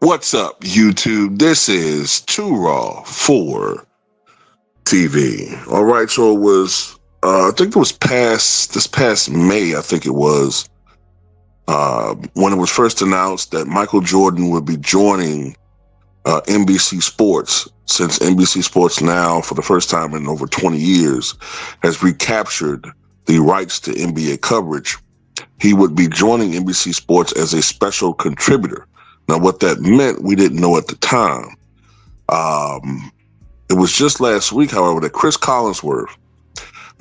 What's up, YouTube? This is Too Raw for TV. All right, so it was, I think it was this past May, I think it was, when it was first announced that Michael Jordan would be joining NBC Sports, since NBC Sports now, for the first time in over 20 years, has recaptured the rights to NBA coverage. He would be joining NBC Sports as a special contributor. Now, what that meant, we didn't know at the time. It was just last week, however, that Chris Collinsworth,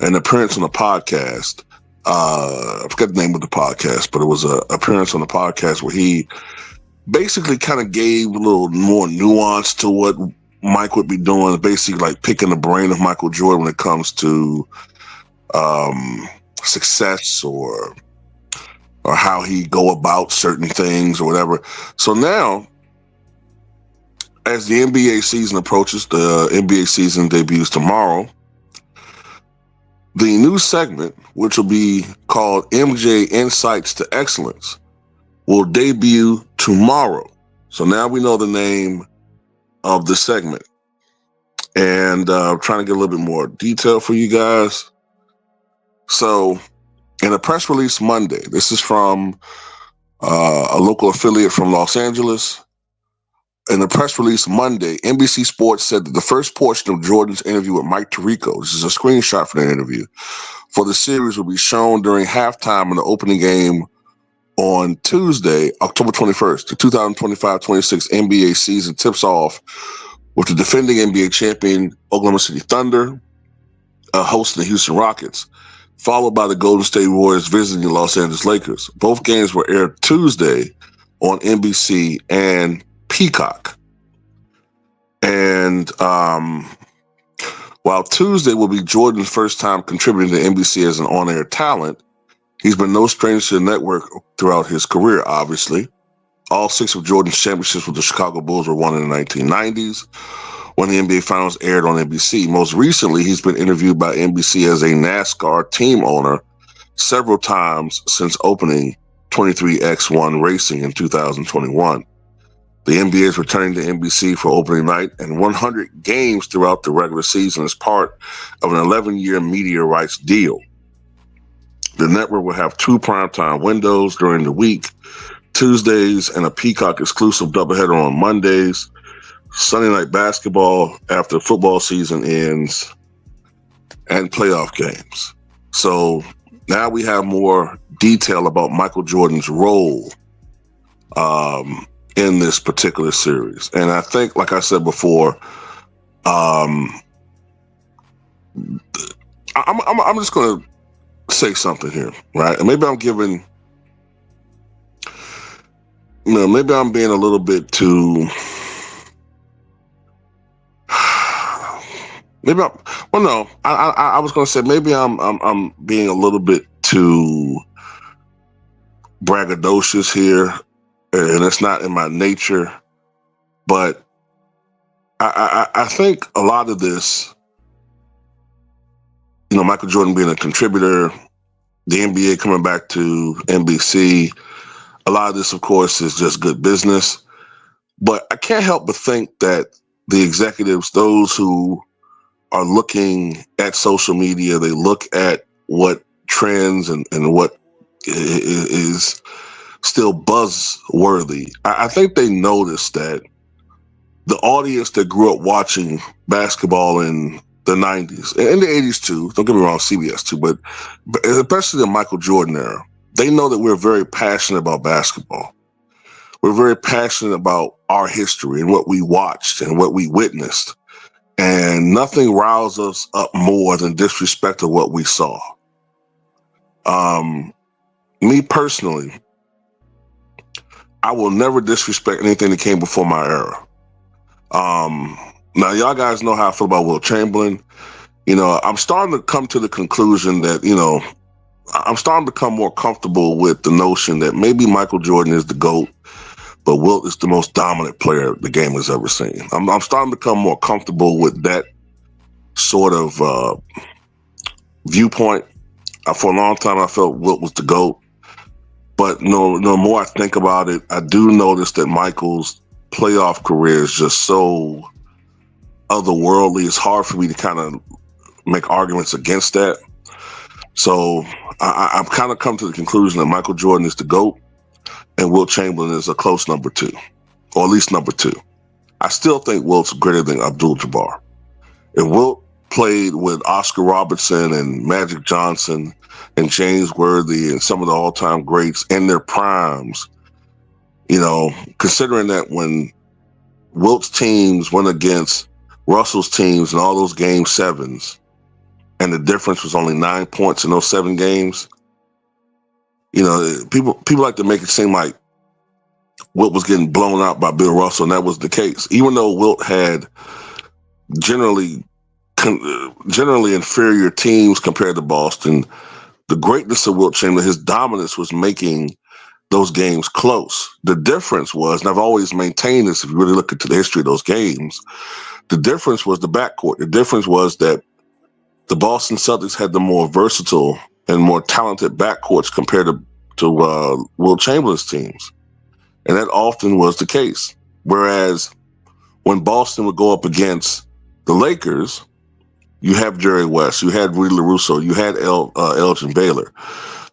an appearance on a podcast, I forget the name of the podcast, but it was an appearance on the podcast where he basically kind of gave a little more nuance to what Mike would be doing, basically like picking the brain of Michael Jordan when it comes to success or how he go about certain things or whatever. So now, as the NBA season approaches, the NBA season debuts tomorrow, the new segment, which will be called MJ Insights to Excellence, will debut tomorrow. So now we know the name of the segment. And I'm trying to get a little bit more detail for you guys. So in a press release Monday, this is from a local affiliate from Los Angeles. In a press release Monday, NBC Sports said that the first portion of Jordan's interview with Mike Tirico, this is a screenshot from the interview, for the series will be shown during halftime in the opening game on Tuesday, October 21st. The 2025-26 NBA season tips off with the defending NBA champion Oklahoma City Thunder hosting the Houston Rockets, followed by the Golden State Warriors visiting the Los Angeles Lakers. Both games were aired Tuesday on NBC and Peacock. And while Tuesday will be Jordan's first time contributing to NBC as an on-air talent, he's been no stranger to the network throughout his career, obviously. All 6 of Jordan's championships with the Chicago Bulls were won in the 1990s when the NBA Finals aired on NBC. Most recently, he's been interviewed by NBC as a NASCAR team owner several times since opening 23X1 Racing in 2021. The NBA is returning to NBC for opening night and 100 games throughout the regular season as part of an 11-year media rights deal. The network will have 2 primetime windows during the week, Tuesdays and a Peacock exclusive doubleheader on Mondays, Sunday night basketball after football season ends, and playoff games. So now we have more detail about Michael Jordan's role in this particular series. And I think, like I said before, I'm just going to say something here, right? And maybe I'm giving, maybe I'm being a little bit too, maybe I was going to say maybe I'm being a little bit too braggadocious here, and it's not in my nature. But I think a lot of this, Michael Jordan being a contributor, the NBA coming back to NBC, a lot of this, of course, is just good business. But I can't help but think that the executives, those who are looking at social media, they look at what trends and what is still buzzworthy. I think they notice that the audience that grew up watching basketball in the 90s, and in the 80s too, don't get me wrong, CBS too, but especially the Michael Jordan era, they know that we're very passionate about basketball. We're very passionate about our history and what we watched and what we witnessed. And nothing riles us up more than disrespect of what we saw. Um, Me personally, I will never disrespect anything that came before my era. Um, Now, y'all guys know how I feel about Wilt Chamberlain. I'm starting to come to the conclusion that, I'm starting to become more comfortable with the notion that maybe Michael Jordan is the GOAT, but Wilt is the most dominant player the game has ever seen. I'm starting to become more comfortable with that sort of viewpoint. For a long time, I felt Wilt was the GOAT. But no more I think about it, I do notice that Michael's playoff career is just so otherworldly. It's hard for me to kind of make arguments against that. So I've kind of come to the conclusion that Michael Jordan is the GOAT and Wilt Chamberlain is a close number two, or at least number two. I still think Wilt's greater than Abdul-Jabbar. If Wilt played with Oscar Robertson and Magic Johnson and James Worthy and some of the all-time greats in their primes, considering that when Wilt's teams went against Russell's teams in all those game sevens, and the difference was only 9 points in those 7 games, people like to make it seem like Wilt was getting blown out by Bill Russell, and that was the case. Even though Wilt had generally generally inferior teams compared to Boston, the greatness of Wilt Chamberlain, his dominance was making those games close. The difference was, and I've always maintained this, if you really look into the history of those games, the difference was the backcourt. The difference was that the Boston Celtics had the more versatile and more talented backcourts compared to Wilt Chamberlain's teams. And that often was the case. Whereas when Boston would go up against the Lakers, you have Jerry West, you had Rudy LaRusso, you had Elgin Baylor.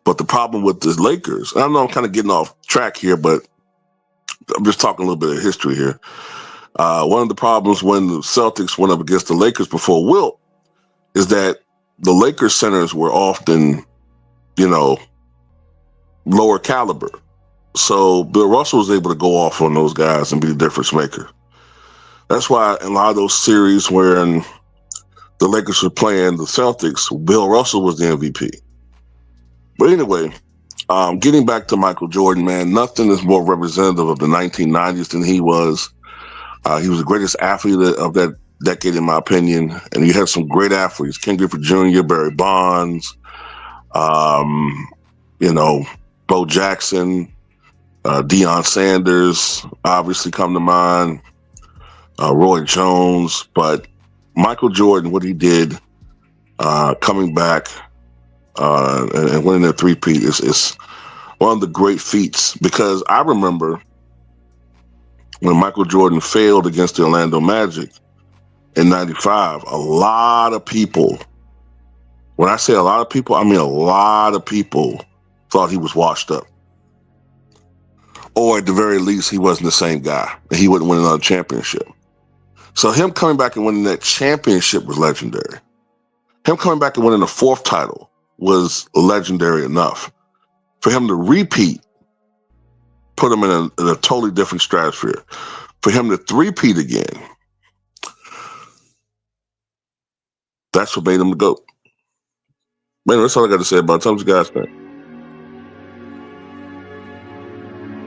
But the problem with the Lakers, I know I'm kind of getting off track here, but I'm just talking a little bit of history here. One of the problems when the Celtics went up against the Lakers before Wilt is that the Lakers centers were often, lower caliber. So Bill Russell was able to go off on those guys and be the difference maker. That's why in a lot of those series when the Lakers were playing the Celtics, Bill Russell was the MVP. But anyway, getting back to Michael Jordan, man, nothing is more representative of the 1990s than he was. He was the greatest athlete of that decade, in my opinion. And you had some great athletes: Ken Griffey Jr., Barry Bonds, um, Bo Jackson, Deion Sanders, obviously come to mind, Roy Jones. But Michael Jordan, what he did, coming back and winning a three-peat is one of the great feats. Because I remember when Michael Jordan failed against the Orlando Magic in '95, a lot of people, when I say a lot of people, I mean a lot of people thought he was washed up. Or at the very least, he wasn't the same guy, and he wouldn't win another championship. So him coming back and winning that championship was legendary. Him coming back and winning the fourth title was legendary enough. For him to repeat, put him in a totally different stratosphere. For him to three-peat again, that's what made him the GOAT. Man, that's all I got to say about it. Tell me what you guys think.